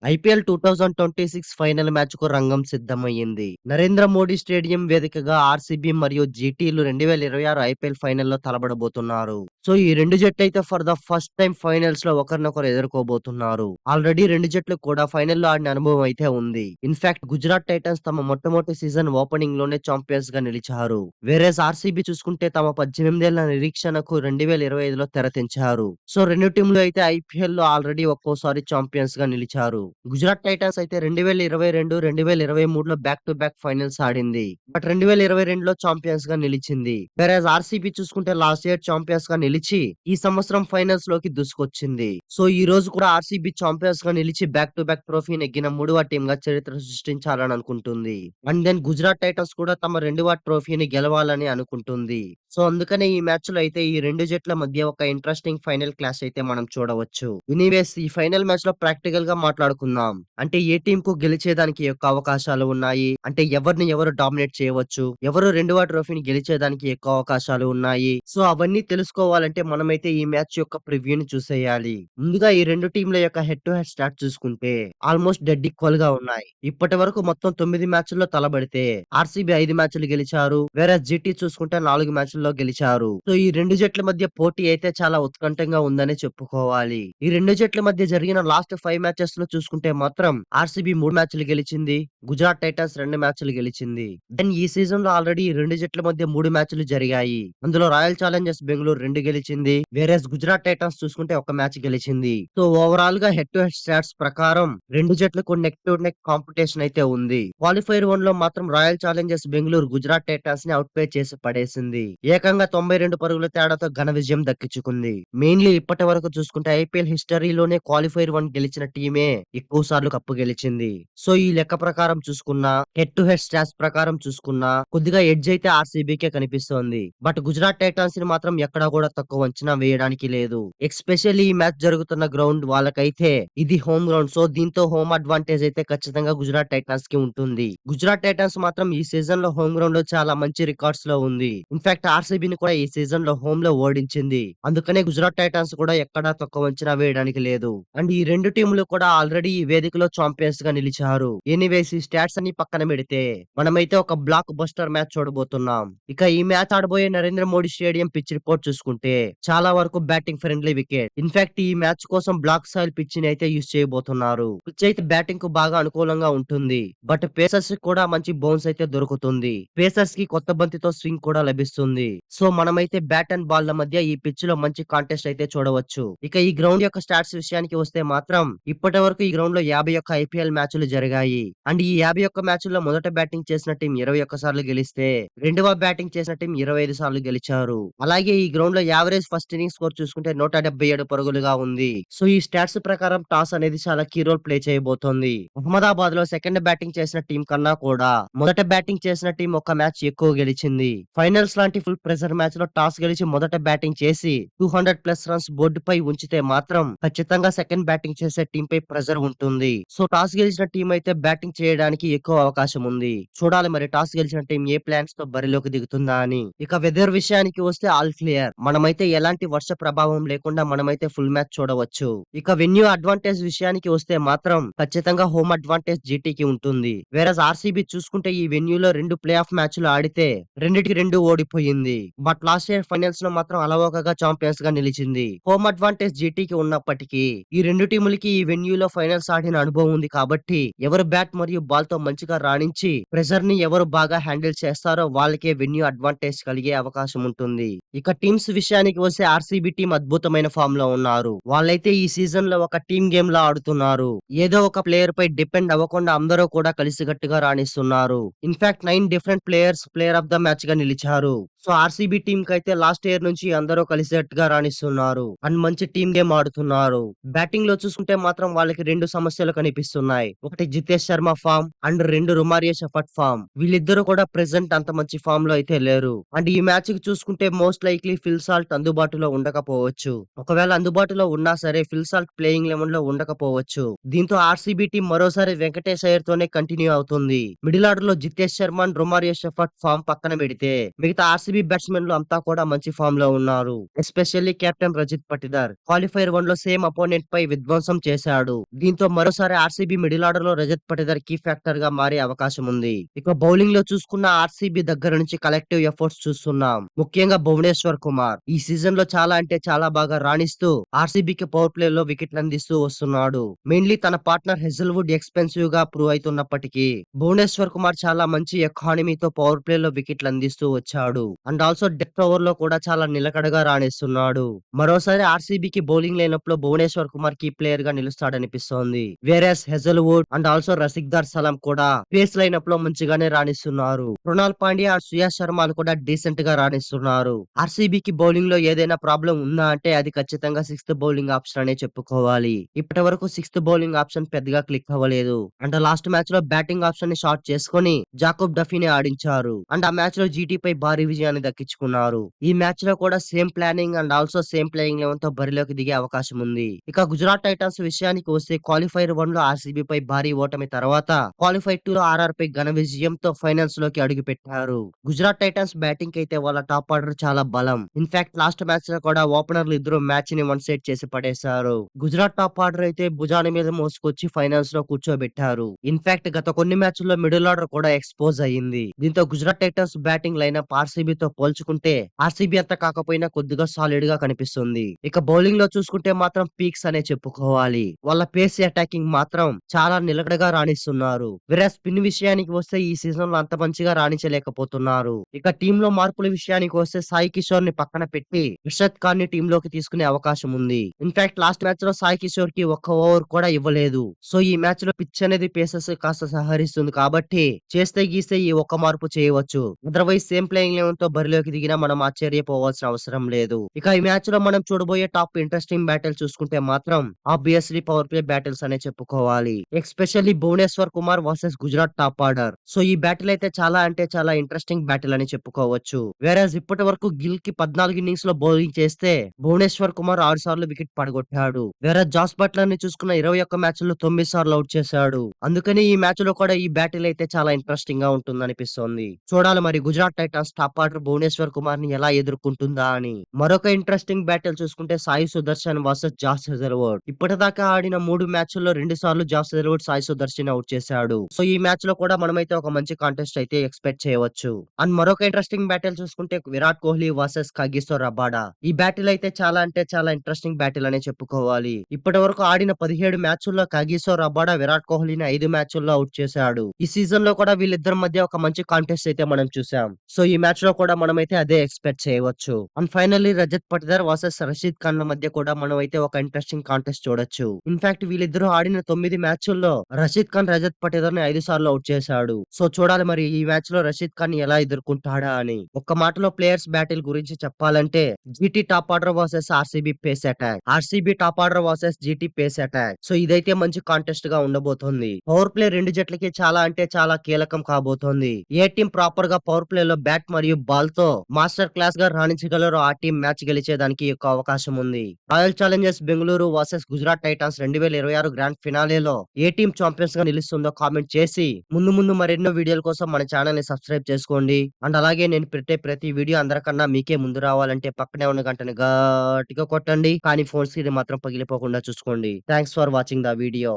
IPL 2026 final మ్యాచ్‌కు రంగం సిద్ధమయ్యింది. Narendra Modi stadium వేదికగా ఆర్సీబీ మరియు జీటీలు 2026 ఐపీఎల్ ఫైనల్‌లో తలపడబోతున్నారు. సో, ఈ 2 జట్లయితే ఫర్ ద ఫస్ట్ టైమ్ ఫైనల్స్‌లో ఒకరినొకరు ఎదుర్కోబోతున్నారు. ఆల్రెడీ 2 జట్లు కూడా ఫైనల్‌లో ఆడిన అనుభవం అయితే ఉంది. ఇన్‌ఫాక్ట్ గుజరాత్ టైటన్స్ తమ మొట్టమొదటి సీజన్ ఓపెనింగ్‌లోనే చాంపియన్స్‌గా నిలిచారు. వేరేస్ ఆర్సీబీ చూసుకుంటే తమ 18 ఏళ్ల నిరీక్షణకు 2025లో తెరదించారు. సో, 2 టీమ్‌లు అయితే ఐపీఎల్‌లో ఆల్రెడీ ఒక్కోసారి చాంపియన్స్‌గా నిలిచారు. గుజరాత్ టైటన్స్ అయితే 2022, 2023లో బ్యాక్ టు బ్యాక్ ఫైనల్స్ ఆడింది. బట్ 2022లో చాంపియన్స్ గా నిలిచింది. వేరేస్ ఆర్సీబీ చూసుకుంటే లాస్ట్ ఇయర్ చాంపియన్స్ గా నిలిచి ఈ సంవత్సరం ఫైనల్స్ లోకి దూసుకొచ్చింది. సో ఈ రోజు కూడా ఆర్సీబీ చాంపియన్స్ గా నిలిచి బ్యాక్ టు బ్యాక్ ట్రోఫీ నెగ్గిన మూడవ టీమ్ గా చరిత్ర సృష్టించాలని అనుకుంటుంది. అండ్ దెన్ గుజరాత్ టైటన్స్ కూడా తమ రెండవ ట్రోఫీని గెలవాలని అనుకుంటుంది. సో అందుకనే ఈ మ్యాచ్ లో అయితే ఈ రెండు జట్ల మధ్య ఒక ఇంట్రెస్టింగ్ ఫైనల్ క్లాష్ అయితే మనం చూడవచ్చు. ఎనీవేస్ ఈ ఫైనల్ మ్యాచ్ లో ప్రాక్టికల్ గా మాట్లాడుకుందాం. అంటే ఏ టీమ్ కు గెలిచేదానికి ఎక్కువ అవకాశాలు ఉన్నాయి? అంటే ఎవరిని ఎవరు డామినేట్ చేయవచ్చు? ఎవరు రెండవ ట్రోఫీని గెలిచేదానికి ఎక్కువ అవకాశాలు ఉన్నాయి? సో అవన్నీ తెలుసుకోవాలంటే మనమైతే ఈ మ్యాచ్ యొక్క ప్రివ్యూని చూసేయాలి. ముందుగా ఈ రెండు టీంల యొక్క హెడ్ టు హెడ్ స్టార్ట్ చూసుకుంటే ఆల్మోస్ట్ డెడ్ ఈక్వల్ గా ఉన్నాయి. ఇప్పటి వరకు మొత్తం 9 మ్యాచ్ల్లో తలబడితే ఆర్సీబీ 5 మ్యాచ్లు గెలిచారు. వేరే జీటీ చూసుకుంటే 4 మ్యాచ్ల్లో గెలిచారు. సో ఈ రెండు జట్ల మధ్య పోటీ అయితే చాలా ఉత్కంఠంగా ఉందని చెప్పుకోవాలి. ఈ రెండు జట్ల మధ్య జరిగిన లాస్ట్ 5 మ్యాచెస్ లో చూసుకుంటే మాత్రం ఆర్సీబీ 3 మ్యాచ్లు గెలిచింది. గుజరాత్ టైటన్స్ 2 మ్యాచ్లు గెలిచింది. దెన్ ఈ సీజన్ లో ఆల్రెడీ ఈ రెండు జట్ల మధ్య 3 మ్యాచ్లు జరిగాయి. అందులో రాయల్ ఛాలెంజర్స్ బెంగళూరు 2 గెలిచింది. వేరేస్ గుజరాత్ టైటన్స్ చూసుకుంటే ఒక మ్యాచ్ గెలిచింది. సో ఓవరాల్ గా హెడ్ టు హెడ్ స్టాట్స్ ప్రకారం రెండు జట్లకు నెక్ టు నెక్ కాంపిటీషన్ అయితే ఉంది. క్వాలిఫైర్ 1 లో మాత్రం royal Challengers Bengaluru Gujarat Titans ని అవుట్ పే చేసి పడేసింది. ఏకంగా 92 పరుగుల తేడాతో ఘన విజయం దక్కించుకుంది. మెయిన్లీ ఇప్పటి వరకు చూసుకుంటే ఐపీఎల్ హిస్టరీలోనే క్వాలిఫైర్ 1 గెలిచిన టీమే ఎక్కువ సార్లు కప్పు గెలిచింది. సో ఈ లెక్క ప్రకారం చూసుకున్నా, హెడ్ టు హెడ్ స్టాట్స్ ప్రకారం చూసుకున్నా కొద్దిగా ఎడ్జ్ అయితే ఆర్సీబీకే కనిపిస్తోంది. బట్ గుజరాత్ టైటన్స్ ని మాత్రం ఎక్కడా కూడా తక్కువ అంచనా వేయడానికి లేదు. ఎస్పెషల్లీ ఈ మ్యాచ్ జరుగుతున్న గ్రౌండ్ వాళ్ళకైతే ఇది హోమ్ గ్రౌండ్. సో దీంతో హోమ్ అడ్వాంటేజ్ అయితే ఖచ్చితంగా గుజరాత్ టైటన్స్ కి ఉంటుంది. గుజరాత్ టైటన్స్ మాత్రం ఈ సీజన్ లో హోమ్ గ్రౌండ్ లో చాలా మంచి రికార్డ్స్ లో ఉంది. ఇన్ఫాక్ట్ ఆర్సీబీని కూడా ఈ సీజన్ లో హోమ్ లో ఓడించింది. అందుకనే గుజరాత్ టైటన్స్ కూడా ఎక్కడా తక్కువ అంచనా వేయడానికి లేదు. అండ్ ఈ రెండు టీములు కూడా ఆల్రెడీ ఈ వేదికలో చాంపియన్స్ గా నిలిచారు. ఎనీవేస్ ఈ స్టాట్స్ అన్ని పక్కన పెడితే మనమైతే ఒక బ్లాక్ బస్టర్ మ్యాచ్ చూడబోతున్నాం. ఇక ఈ మ్యాచ్ ఆడబోయే Narendra Modi stadium pitch report చూసుకుంటే చాలా వరకు బ్యాటింగ్ ఫ్రెండ్లీ వికెట్. ఇన్ఫాక్ట్ ఈ మ్యాచ్ కోసం బ్లాక్ సాయిల్ పిచ్ ని అయితే యూస్ చేయబోతున్నారు. పిచ్ అయితే బ్యాటింగ్ కు బాగా అనుకూలంగా ఉంటుంది. బట్ పేసర్స్ కి కూడా మంచి బౌన్స్ అయితే దొరుకుతుంది. పేసర్స్ కి కొత్త బంతితో స్వింగ్ కూడా లభిస్తుంది. సో మనమైతే బ్యాట్ అండ్ బాల్ ల మధ్య ఈ పిచ్ లో మంచి కాంటెస్ట్ అయితే చూడవచ్చు. ఇక ఈ గ్రౌండ్ యొక్క స్టాట్స్ విషయానికి వస్తే మాత్రం ఇప్పటి వరకు ఈ గ్రౌండ్ లో 51 ఐపీఎల్ మ్యాచ్లు జరిగాయి. అండ్ ఈ 51 మ్యాచ్ల్లో మొదట బ్యాటింగ్ చేసిన టీం 21 సార్లు గెలిస్తే రెండవ బ్యాటింగ్ చేసిన టీం 25 సార్లు గెలిచారు. అలాగే ఈ గ్రౌండ్ లో యావరేజ్ ఫస్ట్ ఇన్నింగ్స్ స్కోర్ చూసుకుంటే 177 పరుగులుగా ఉంది. సో ఈ స్టాట్స్ ప్రకారం టాస్ అనేది చాలా కీ రోల్ ప్లే చేయబోతోంది. అహ్మదాబాద్ లో సెకండ్ బ్యాటింగ్ చేసిన టీం కన్నా కూడా మొదట బ్యాటింగ్ చేసిన టీం ఒక మ్యాచ్ ఎక్కువ గెలిచింది. ఫైనల్స్ లాంటి ఫుల్ ప్రెషర్ మ్యాచ్ లో టాస్ గెలిచి మొదట బ్యాటింగ్ చేసి 200+ రన్స్ బోర్డుపై ఉంచితే మాత్రం ఖచ్చితంగా సెకండ్ బ్యాటింగ్ చేసే టీం పై ప్రెషర్ ఉంటుంది. సో టాస్ గెలిచిన టీం అయితే బ్యాటింగ్ చేయడానికి ఎక్కువ అవకాశం ఉంది. చూడాలి మరి టాస్ గెలిచిన టీం ఏ ప్లాన్స్ తో బరిలోకి దిగుతుందా అని. ఇక వెదర్ విషయానికి వస్తే ఆల్ క్లియర్. మనమైతే ఎలాంటి వర్ష ప్రభావం లేకుండా మనమైతే ఫుల్ మ్యాచ్ చూడవచ్చు. ఇక వెన్యూ అడ్వాంటేజ్ విషయానికి వస్తే మాత్రం ఖచ్చితంగా హోమ్ అడ్వాంటేజ్ జీటీకి ఉంటుంది. వేరే ఆర్సీబీ చూసుకుంటే ఈ వెన్యూలో 2 ప్లే ఆఫ్ మ్యాచ్లు ఆడితే రెండిటికి 2 ఓడిపోయింది. బట్ లాస్ట్ ఇయర్ ఫైనల్స్ లో మాత్రం అలవోకగా చాంపియన్స్ గా నిలిచింది. హోమ్ అడ్వాంటేజ్ జీటీకి ఉన్నప్పటికీ ఈ రెండు టీములకి ఈ వెన్యూలో ఫైనల్స్ ఆడిన అనుభవం ఉంది కాబట్టి ఎవరు బ్యాట్ మరియు బాల్ తో మంచిగా రాణించి ప్రెషర్ ని ఎవరు బాగా హ్యాండిల్ చేస్తారో వాళ్ళకే వెన్యూ అడ్వాంటేజ్ కలిగే అవకాశం ఉంటుంది. ఇక టీమ్స్ విషయానికి వస్తే ఆర్సీబీ టీం అద్భుతమైన ఫామ్ లో ఉన్నారు. వాళ్ళైతే ఈ సీజన్ లో ఒక టీమ్ గేమ్ లా ఆడుతున్నారు. ఏదో ఒక ప్లేయర్ పై డిపెండ్ అవ్వకుండా అందరూ కూడా కలిసికట్టుగా రాణిస్తున్నారు. In fact 9 different players player of the match గా నిలిచారు. సో ఆర్సీబీ టీం కి అయితే లాస్ట్ ఇయర్ నుంచి అందరూ కలిసికట్టుగా రాణిస్తున్నారు. అండ్ మంచి టీమ్ గేమ్ ఆడుతున్నారు. బ్యాటింగ్ లో చూసుకుంటే మాత్రం వాళ్ళకి 2 సమస్యలు కనిపిస్తున్నాయి. ఒకటి Jitesh Sharma form and 2 Romario Shepherd form. వీళ్ళిద్దరూ కూడా ప్రెసెంట్ అంత మంచి ఫామ్ లో అయితే లేరు. అండ్ ఈ మ్యాచ్ కి చూసుకుంటే మోస్ట్ లైక్లీ ఫిల్ సాల్ట్ అందుబాటులో ఉండకపోవచ్చు. ఒకవేళ అందుబాటులో ఉన్నా సరే ఫిల్ సాల్ట్ ప్లేయింగ్ లెవెన్ లో ఉండకపోవచ్చు. దీంతో ఆర్సీబీ టీం మరోసారి వెంకటేష్ అయ్యర్ తోనే కంటిన్యూ అవుతుంది. మిడిల్ ఆర్డర్ లో Jitesh Sharma and Romario Shepherd form పక్కన పెడితే మిగతా ఆర్సీబీ ఆర్సీబీ బ్యాట్స్మెన్లు అంతా కూడా మంచి ఫామ్ లో ఉన్నారు. Especially captain Rajith Patidar qualifier 1 లో సేమ్ అపోనెంట్ పై విధ్వంసం చేశాడు. దీంతో మరోసారి ఆర్సీబీ మిడిల్ ఆర్డర్ లో రజత్ పటిదార్ కీ ఫ్యాక్టర్ గా మారే అవకాశం ఉంది. ఇక బౌలింగ్ లో చూసుకున్న ఆర్సీబీ దగ్గర నుంచి కలెక్టివ్ ఎఫర్ట్స్ చూస్తున్నాం. ముఖ్యంగా భువనేశ్వర్ కుమార్ ఈ సీజన్ లో చాలా అంటే చాలా బాగా రాణిస్తూ ఆర్సీబీకి పవర్ ప్లే లో వికెట్లు అందిస్తూ వస్తున్నాడు. మెయిన్లీ తన పార్ట్నర్ హెజల్వుడ్ ఎక్స్పెన్సివ్ గా ప్రూవ్ అవుతున్నప్పటికీ భువనేశ్వర్ కుమార్ చాలా మంచి ఎకానమీతో పవర్ ప్లే లో వికెట్లు అందిస్తూ వచ్చాడు. అండ్ ఆల్సో డెత్ ఓవర్ లో కూడా చాలా నిలకడగా రాణిస్తున్నాడు. మరోసారి ఆర్సీబీకి బౌలింగ్ లైనప్ లో భువనేశ్వర్ కుమార్ కీ ప్లేయర్ గా నిలుస్తాడనిపిస్తోంది. వేరేస్ హెజల్వుడ్ అండ్ ఆల్సో రసిక్దార్ సలాం కూడా పేస్ లైనప్ లో మంచిగానే రాణిస్తున్నారు. కృణాల్ పాండ్యా అండ్ సుయాష్ శర్మలు కూడా డీసెంట్ గా రాణిస్తున్నారు. ఆర్సీబీకి బౌలింగ్ లో ఏదైనా ప్రాబ్లం ఉందా అంటే అది ఖచ్చితంగా సిక్స్త్ బౌలింగ్ ఆప్షన్ అనే చెప్పుకోవాలి. ఇప్పటి వరకు సిక్స్త్ బౌలింగ్ ఆప్షన్ పెద్దగా క్లిక్ అవ్వలేదు. అండ్ లాస్ట్ మ్యాచ్ లో బ్యాటింగ్ ఆప్షన్ ని షార్ట్ చేసుకొని జాకోబ్ డఫీని ఆడించారు. అండ్ ఆ మ్యాచ్ లో జీటీ పై భారీ విజయాన్ని దక్కించుకున్నారు. ఈ మ్యాచ్ లో కూడా same planning and also same playing eleven తో బరిలోకి దిగే అవకాశం ఉంది. ఇక గుజరాత్ టైటన్స్ విషయానికి వస్తే క్వాలిఫైర్ 1 లో ఆర్సీబీ పై భారీ ఓటమి తర్వాత క్వాలిఫైర్ 2 లో ఆర్ఆర్ పై ఘన విజయంతో ఫైనల్స్ లోకి అడుగు పెట్టారు. గుజరాత్ టైటన్స్ బ్యాటింగ్ అయితే వాళ్ళ టాప్ ఆర్డర్ చాలా బలం. ఇన్ఫాక్ట్ లాస్ట్ మ్యాచ్ లో కూడా ఓపెనర్లు ఇద్దరు మ్యాచ్ ని వన్ సైడ్ చేసి పడేశారు. గుజరాత్ టాప్ ఆర్డర్ అయితే భుజాల మీద మోసుకొచ్చి ఫైనల్స్ లో కూర్చోబెట్టారు. ఇన్ఫాక్ట్ గత కొన్ని మ్యాచ్ల్లో మిడిల్ ఆర్డర్ కూడా ఎక్స్పోజ్ అయ్యింది. దీంతో Gujarat Titans batting lineup RCB తో పోల్చుకుంటే ఆర్సీబీ అంత కాకపోయినా కొద్దిగా సాలిడ్ గా కనిపిస్తుంది. ఇక బౌలింగ్ లో చూసుకుంటే మాత్రం పీక్స్ అనే చెప్పుకోవాలి. వాళ్ళ పేస్ అటాకింగ్ మాత్రం చాలా నిలకడగా రాణిస్తున్నారు. వేరే స్పిన్ విషయానికి వస్తే ఈ సీజన్ లో అంత మంచిగా రాణించలేకపోతున్నారు. ఇక టీమ్ లో మార్పుల విషయానికి వస్తే సాయి కిషోర్ ని పక్కన పెట్టి ఇర్షద్ ఖాన్ ని టీమ్ లోకి తీసుకునే అవకాశం ఉంది. ఇన్ఫాక్ట్ లాస్ట్ మ్యాచ్ లో సాయి కిషోర్ కి ఒక్క ఓవర్ కూడా ఇవ్వలేదు. సో ఈ మ్యాచ్ లో పిచ్ అనేది పేసెస్ కాస్త సహకరిస్తుంది కాబట్టి చేస్తే గీస్తే ఈ ఒక్క మార్పు చేయవచ్చు. అదర్వైజ్ సేమ్ ప్లేయింగ్ లెవెన్ తో బరిలోకి దిగినా మనం ఆశ్చర్యపోవాల్సిన అవసరం లేదు. ఇక ఈ మ్యాచ్ లో మనం చూడబోయే టాప్ ఇంట్రెస్టింగ్ బ్యాటిల్ చూసుకుంటే మాత్రం ఆబ్వియస్లీ పవర్ ప్లే బ్యాటిల్స్ అనే చెప్పుకోవాలి. Especially Bhuvneshwar Kumar versus Gujarat top order. So ఈ బ్యాటిల్ అయితే చాలా అంటే చాలా ఇంట్రెస్టింగ్ బ్యాటిల్ అని చెప్పుకోవచ్చు. వేరేజ్ ఇప్పటి వరకు గిల్ కి 14 ఇన్నింగ్స్ లో బౌలింగ్ చేస్తే భువనేశ్వర్ కుమార్ 6 సార్లు వికెట్ పడగొట్టాడు. వేరే జాస్ బట్లర్ ని చూసుకున్న 21 మ్యాచ్ లో 9 సార్లు అవుట్ చేశాడు. అందుకని ఈ మ్యాచ్ లో కూడా ఈ బ్యాటిల్ అయితే చాలా ఇంట్రెస్టింగ్ గా ఉంటుంది అనిపిస్తోంది. చూడాలి మరి Gujarat Titans top order Bhuvneshwar Kumar ని ఎలా ఎదుర్కొంటుందా అని. మరొక ఇంట్రెస్టింగ్ బ్యాటిల్ చూసుకుంటే Sai Sudharsan versus Josh Hazlewood. ఇప్పటిదాకా ఆడిన 3 మ్యాచ్ల్లో 2 సార్లు Josh Hazlewood Sai Sudharsan out చేశాడు. సో ఈ మ్యాచ్ లో కూడా మనమైతే ఒక మంచి కాంటెస్ట్ అయితే ఎక్స్పెక్ట్ చేయవచ్చు. అండ్ మరొక ఇంట్రెస్టింగ్ బ్యాటిల్ చూసుకుంటే Virat Kohli versus Kagiso Rabada. ఈ బ్యాటిల్ అయితే చాలా అంటే చాలా ఇంట్రెస్టింగ్ బ్యాటిల్ అనే చెప్పుకోవాలి. ఇప్పటి వరకు ఆడిన 17 మ్యాచ్ల్లో కగిసో రబాడా విరాట్ కోహ్లీని 5 మ్యాచ్ల్లో అవుట్ చేశాడు. ఈ సీజన్ లో కూడా వీళ్ళిద్దరి మధ్య ఒక మంచి కాంటెస్ట్ అయితే మనం చూసాం. సో ఈ మ్యాచ్ లో కూడా మనమైతే అదే ఎక్స్పెక్ట్ చేయవచ్చు. And finally Rajat Patidar versus Rashid Khan ల మధ్య కూడా మనం అయితే ఒక ఇంట్రెస్టింగ్ కాంటెస్ట్ చూడొచ్చు. ఇన్ఫాక్ట్ వీళ్ళిద్దరూ ఆడిన 9 మ్యాచ్ల్లో రషీద్ ఖాన్ రజత్ పటిదార్ ని 5 సార్లు అవుట్ చేశాడు. సో చూడాలి మరి ఈ మ్యాచ్ లో రషీద్ ఖాన్ ఎలా ఎదుర్కొంటాడా అని. ఒక్క మాటలో ప్లేయర్స్ బ్యాటిల్ గురించి చెప్పాలంటే GT top order versus RCB face attack, RCB top order versus GT face attack. So ఇదైతే మంచి కాంటెస్ట్ గా ఉండబోతోంది. పవర్ ప్లే రెండు జట్లకి చాలా అంటే చాలా కీలకం కాబోతోంది. ఏ టీం ప్రాపర్ గా పవర్ ప్లే లో బ్యాట్ మరియు బాల్ తో మాస్టర్ క్లాస్ గా రాణించగలరో ఆ టీం మ్యాచ్ గెలిచేదానికి ఎక్కువ అవకాశం ఉంది. Royal Challengers Bengaluru versus Gujarat Titans 2026 grand ఫినాలేలో ఏ టీం ఛాంపియన్స్ గా నిలుస్తుందో కామెంట్ చేసి ముందు ముందు మరెన్నో వీడియోల కోసం మన ఛానల్ ని సబ్స్క్రైబ్ చేసుకోండి. అండ్ అలాగే నేను పెట్టే ప్రతి వీడియో అందరికన్నా మీకే ముందు రావాలంటే పక్కనే ఉన్న గంటని గట్టిగా కొట్టండి. కానీ ఫోన్ స్క్రీన్ మాత్రం పగిలిపోకుండా చూసుకోండి. Thanks for watching the video.